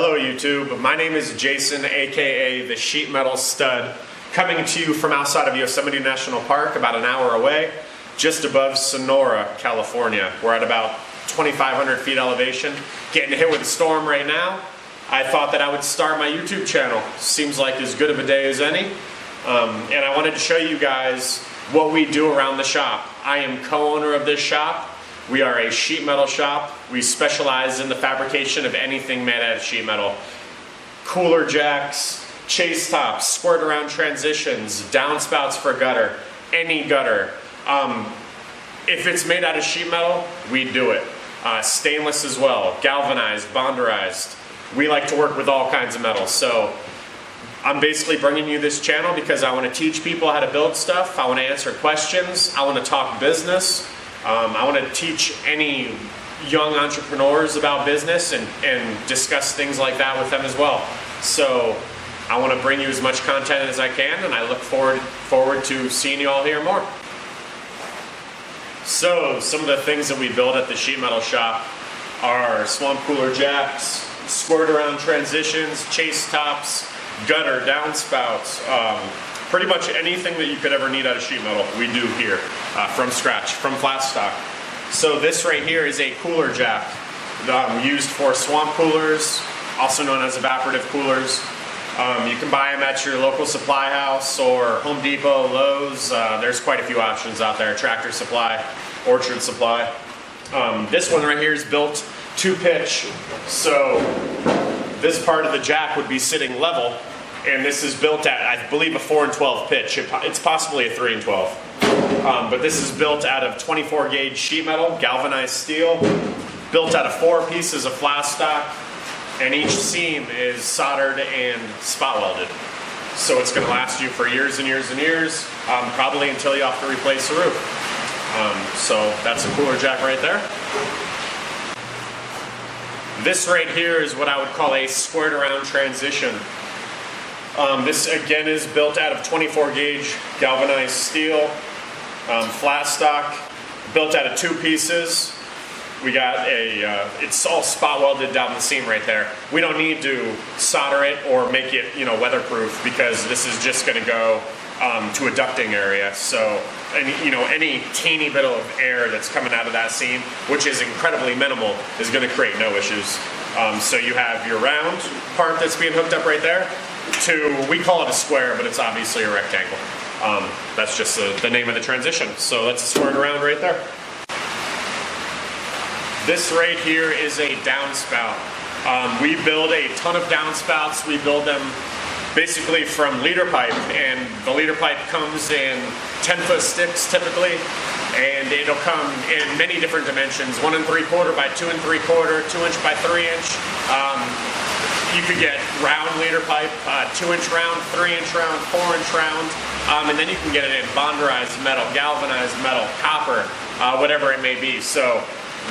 Hello YouTube, my name is Jason, aka the SheetMetalStud, coming to you from outside of Yosemite National Park, about an hour away, just above Sonora, California. We're at about 2,500 feet elevation, getting hit with a storm right now. I thought that I would start my YouTube channel. Seems like as good of a day as any. And I wanted to show you guys what we do around the shop. I am co-owner of this shop. We are a sheet metal shop. We specialize in the fabrication of anything made out of sheet metal. Cooler jacks, chase tops, squirt around transitions, downspouts for gutter, any gutter. If it's made out of sheet metal, we do it. Stainless as well, galvanized, bonderized. We like to work with all kinds of metals. So I'm basically bringing you this channel because I want to teach people how to build stuff. I want to answer questions. I want to talk business. I want to teach any young entrepreneurs about business and discuss things like that with them as well. So I want to bring you as much content as I can, and I look forward to seeing you all here more. So some of the things that we build at the sheet metal shop are swamp cooler jacks, squirt around transitions, chase tops, gutter, downspouts, pretty much anything that you could ever need out of sheet metal, we do here from scratch, from flat stock. So this right here is a cooler jack used for swamp coolers, also known as evaporative coolers. You can buy them at your local supply house or Home Depot, Lowe's. There's quite a few options out there. Tractor Supply, Orchard Supply. This one right here is built to pitch. So this part of the jack would be sitting level, and this is built at, I believe, a 4 and 12 pitch. It's possibly a 3 and 12. But this is built out of 24 gauge sheet metal, galvanized steel, built out of 4 pieces of flat stock, and each seam is soldered and spot welded. So it's going to last you for years and years and years, probably until you have to replace the roof. So that's a cooler jack right there. This right here is what I would call a squared around transition. This again is built out of 24 gauge galvanized steel, flat stock, built out of 2 pieces. We got it's all spot welded down the seam right there. We don't need to solder it or make it, weatherproof, because this is just going to go to a ducting area. So, any teeny bit of air that's coming out of that seam, which is incredibly minimal, is going to create no issues. So you have your round part that's being hooked up right there to, we call it a square, but it's obviously a rectangle. That's just the name of the transition. So that's a squared around right there. This right here is a downspout. We build a ton of downspouts. We build them basically from leader pipe, and the leader pipe comes in 10-foot sticks typically, and it'll come in many different dimensions: 1 3/4 by 2 3/4, 2 inch by 3 inch. You could get round leader pipe, 2 inch round, 3 inch round, 4 inch round, and then you can get it in bonderized metal, galvanized metal, copper, whatever it may be. So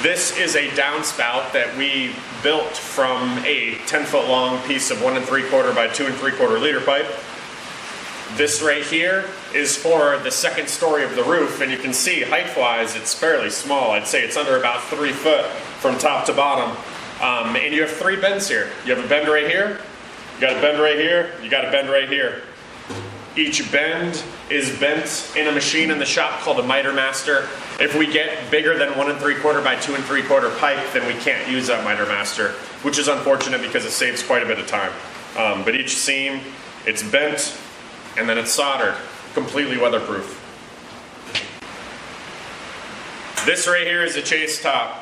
this is a downspout that we built from a 10-foot long piece of 1 3/4 by 2 3/4 leader pipe. This right here is for the second story of the roof, and you can see height-wise it's fairly small. I'd say it's under about 3 foot from top to bottom. And you have 3 bends here. You have a bend right here, you got a bend right here, you got a bend right here. Each bend is bent in a machine in the shop called a miter master. If we get bigger than 1 3/4 by 2 3/4 pipe, then we can't use that miter master, which is unfortunate because it saves quite a bit of time. But each seam, it's bent and then it's soldered, completely weatherproof. This right here is a chase top.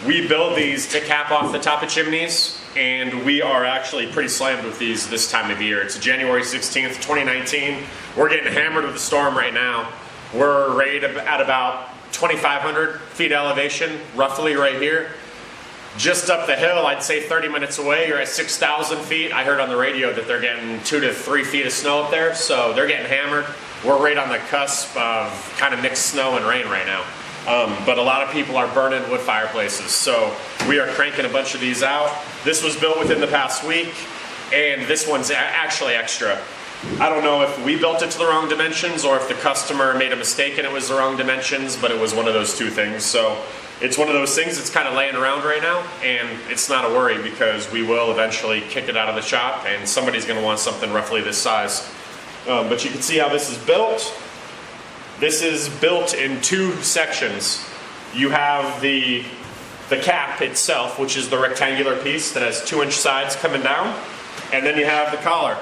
We build these to cap off the top of chimneys, and we are actually pretty slammed with these this time of year. It's January 16th, 2019. We're getting hammered with the storm right now. We're rated at about 2,500 feet elevation, roughly right here. Just up the hill, I'd say 30 minutes away, you're at 6,000 feet. I heard on the radio that they're getting 2 to 3 feet of snow up there, so they're getting hammered. We're right on the cusp of kind of mixed snow and rain right now. But a lot of people are burning wood fireplaces, so we are cranking a bunch of these out. This was built within the past week, and this one's actually extra. I don't know if we built it to the wrong dimensions or if the customer made a mistake and it was the wrong dimensions, but it was one of those two things. So it's one of those things that's kind of laying around right now, and it's not a worry because we will eventually kick it out of the shop and somebody's going to want something roughly this size. But you can see how this is built. This is built in two sections. You have the cap itself, which is the rectangular piece that has 2-inch sides coming down, and then you have the collar.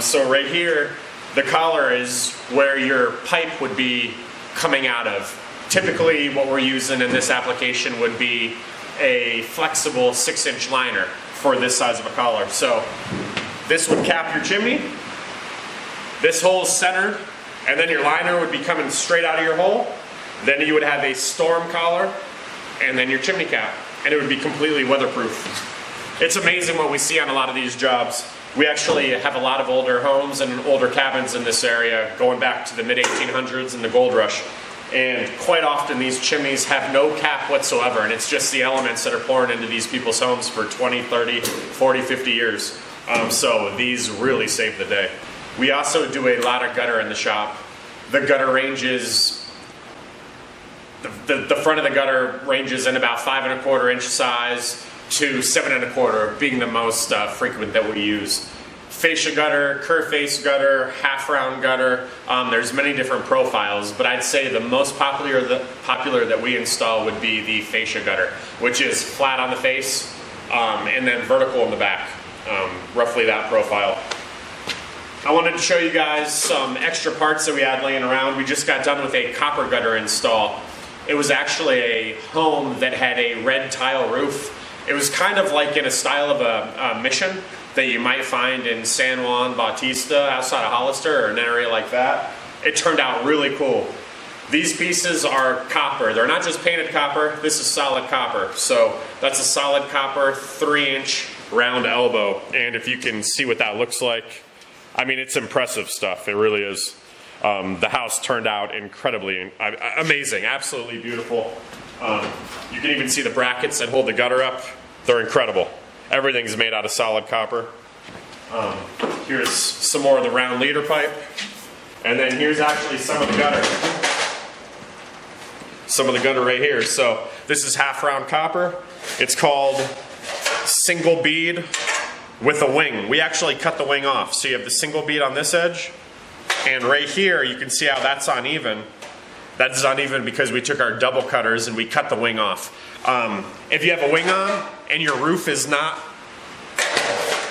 So right here, the collar is where your pipe would be coming out of. Typically what we're using in this application would be a flexible 6-inch liner for this size of a collar. So this would cap your chimney, this hole is centered, and then your liner would be coming straight out of your hole. Then you would have a storm collar, and then your chimney cap, and it would be completely weatherproof. It's amazing what we see on a lot of these jobs. We actually have a lot of older homes and older cabins in this area going back to the mid-1800s and the gold rush. And quite often these chimneys have no cap whatsoever, and it's just the elements that are pouring into these people's homes for 20, 30, 40, 50 years. So these really save the day. We also do a lot of gutter in the shop. The gutter ranges, the front of the gutter ranges in about 5 1/4 inch size to 7 1/4 being the most frequent that we use. Fascia gutter, curve face gutter, half round gutter. There's many different profiles, but I'd say the most popular that we install would be the fascia gutter, which is flat on the face and then vertical in the back, roughly that profile. I wanted to show you guys some extra parts that we had laying around. We just got done with a copper gutter install. It was actually a home that had a red tile roof. It was kind of like in a style of a mission that you might find in San Juan Bautista outside of Hollister or an area like that. It turned out really cool. These pieces are copper. They're not just painted copper, this is solid copper. So that's a solid copper 3-inch round elbow. And if you can see what that looks like, I mean, it's impressive stuff. It really is. The house turned out incredibly amazing, absolutely beautiful. You can even see the brackets that hold the gutter up. They're incredible. Everything's made out of solid copper. Here's some more of the round leader pipe. And then here's actually some of the gutter. Some of the gutter right here. So this is half round copper. It's called single bead with a wing. We actually cut the wing off. So you have the single bead on this edge. And right here, you can see how that's uneven. That's uneven because we took our double cutters and we cut the wing off. If you have a wing on and your roof is not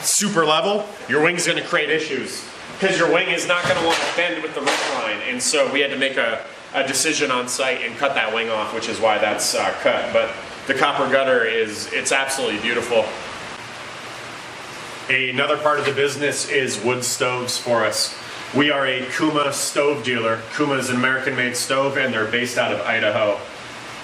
super level, your wing's going to create issues because your wing is not going to want to bend with the roof line. And so we had to make a decision on site and cut that wing off, which is why that's cut. But the copper gutter it's absolutely beautiful. Another part of the business is wood stoves for us. We are a Kuma stove dealer. Kuma is an American-made stove, and they're based out of Idaho.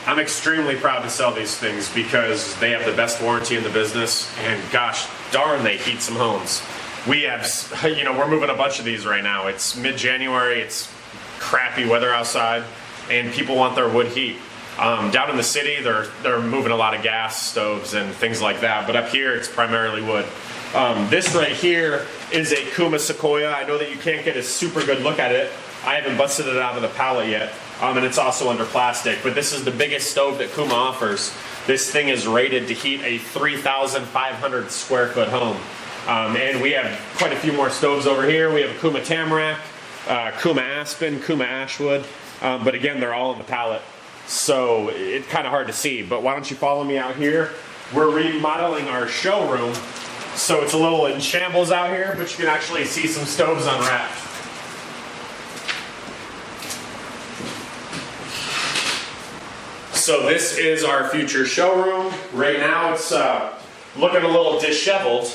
I'm extremely proud to sell these things because they have the best warranty in the business, and gosh darn, they heat some homes. We have, we're moving a bunch of these right now. It's mid-January, it's crappy weather outside, and people want their wood heat. Down in the city, they're moving a lot of gas stoves and things like that, but up here, it's primarily wood. This right here is a Kuma Sequoia. I know that you can't get a super good look at it. I haven't busted it out of the pallet yet, and it's also under plastic, but this is the biggest stove that Kuma offers. This thing is rated to heat a 3,500 square foot home. And we have quite a few more stoves over here. We have a Kuma Tamarack, Kuma Aspen, Kuma Ashwood, but again, they're all in the pallet. So it's kind of hard to see, but why don't you follow me out here? We're remodeling our showroom. So it's a little in shambles out here, but you can actually see some stoves unwrapped. So this is our future showroom. Right now it's looking a little disheveled.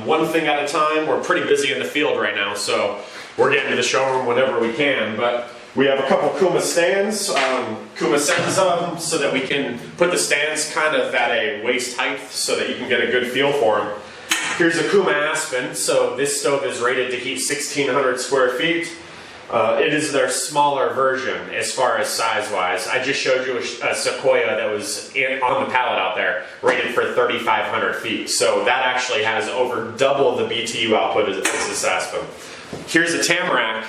One thing at a time. We're pretty busy in the field right now, so we're getting to the showroom whenever we can. But we have a couple Kuma stands. Kuma sends them so that we can put the stands kind of at a waist height so that you can get a good feel for them. Here's a Kuma Aspen. So this stove is rated to heat 1,600 square feet. It is their smaller version as far as size-wise. I just showed you a Sequoia that was on the pallet out there, rated for 3,500 feet. So that actually has over double the BTU output as this Aspen. Here's a tamarack,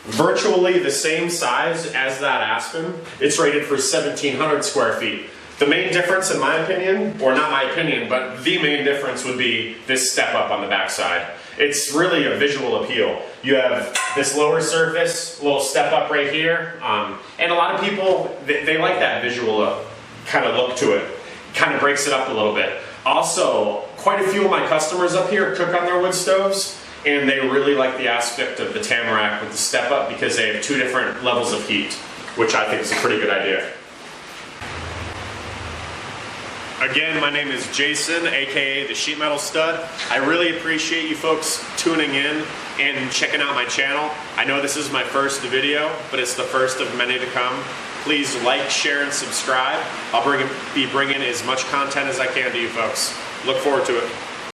virtually the same size as that aspen. It's rated for 1,700 square feet. The main difference, in my opinion, or not my opinion, but the main difference would be this step up on the backside. It's really a visual appeal. You have this lower surface, little step up right here, and a lot of people, they like that visual kind of look to it. Kind of breaks it up a little bit. Also, quite a few of my customers up here cook on their wood stoves, and they really like the aspect of the tamarack with the step up because they have 2 different levels of heat, which I think is a pretty good idea. Again, my name is Jason, aka the SheetMetalStud. I really appreciate you folks tuning in and checking out my channel. I know this is my first video, but it's the first of many to come. Please like, share, and subscribe. I'll be bringing as much content as I can to you folks. Look forward to it.